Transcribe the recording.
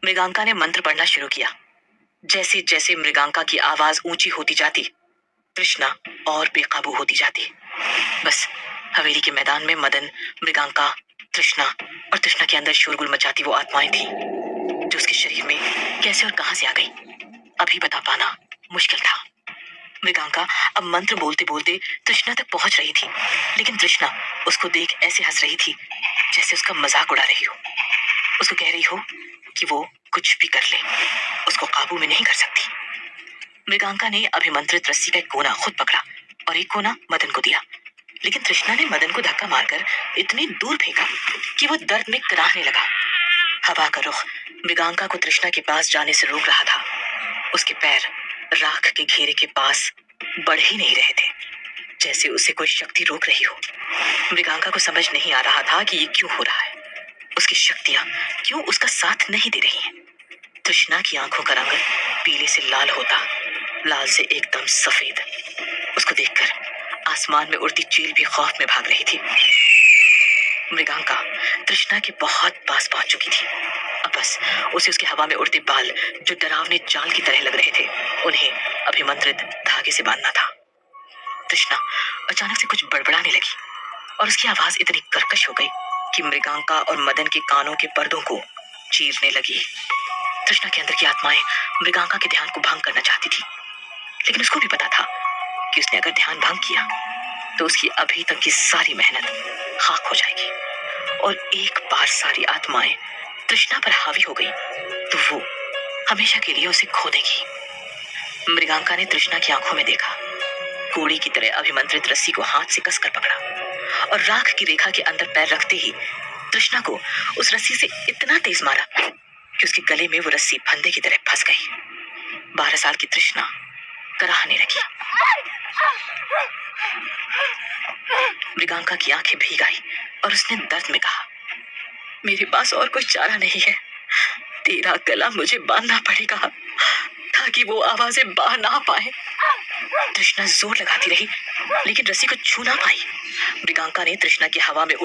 मृगांका ने मंत्र पढ़ना शुरू किया। जैसे जैसे मृगांका की आवाज ऊंची होती जाती, तृष्णा और बेकाबू होती जाती। बस हवेली के मैदान में मदन, मृगांका, तृष्णा और तृष्णा के अंदर शोरगुल मचाती वो आत्माएं थी जो उसके शरीर में कैसे और कहां से आ गई, अभी बता पाना मुश्किल था। मृगांका अब मंत्र बोलते बोलते तृष्णा तक पहुंच रही थी, लेकिन तृष्णा उसको देख ऐसे हंस रही थी जैसे उसका मजाक उड़ा रही हो। उसको कह रही हो कि वो कुछ भी कर ले, उसको काबू में नहीं कर सकती। मृगांका ने अभिमंत्रित रस्सी का एक कोना खुद पकड़ा और एक कोना मदन को दिया, लेकिन तृष्णा ने मदन को धक्का मारकर इतनी दूर फेंका कि वो दर्द में कराहने लगा। हवा का रुख मृगांका को तृष्णा के पास जाने से रोक रहा था। उसके पैर राख के घेरे के पास बढ़ ही नहीं रहे थे, जैसे उसे कोई शक्ति रोक रही हो। मृगांका को समझ नहीं आ रहा था कि ये क्यों हो रहा है, उसकी शक्तियां क्यों उसका साथ नहीं दे रही हैं। तृष्णा की आंखों का रंग पीले से लाल होता, लाल से एकदम सफेद। उसको देखकर आसमान में उड़ती चील भी खौफ में भाग रही थी। मृगांका तृष्णा के बहुत पास पहुंच चुकी थी। अब बस उसे उसके हवा में उड़ते बाल जो डरावने जाल की तरह लग रहे थे, उन्हें अभिमंत्रित धागे से बांधना था। तृष्णा अचानक से कुछ बड़बड़ाने लगी और उसकी आवाज इतनी कर्कश हो गई कि मृगांका और मदन के कानों के पर्दों को चीरने लगी। तृष्णा के अंदर की आत्माएं मृगांका के ध्यान को भंग करना चाहती थी, लेकिन उसको भी पता था कि उसने अगर ध्यान भंग किया तो उसकी अभी तक की सारी मेहनत खाक हो जाएगी, और एक बार सारी आत्माएं तृष्णा पर हावी हो गई तो वो हमेशा के लिए उसे खो देगी। मृगांका ने तृष्णा की आंखों में देखा, कोड़ी की तरह अभिमंत्रित रस्सी को हाथ से कसकर पकड़ा और राख की रेखा के अंदर पैर रखते ही तृष्णा को उस रस्सी से इतना तेज मारा कि उसके गले में वो रस्सी फंदे की तरह फंस गई। 12 साल की तृष्णा कराहने लगी। मृगांका की आंखें भीग आई और उसने दर्द में कहा, मेरे पास और कोई चारा नहीं है, तेरा गला मुझे बांधना पड़ेगा ताकि वो आवाजें बाहर ना पाए। तृष्णा जोर लगाती रही, लेकिन रस्सी को छू ना पाई। मृगांका ने तृष्णा की हवा में उड़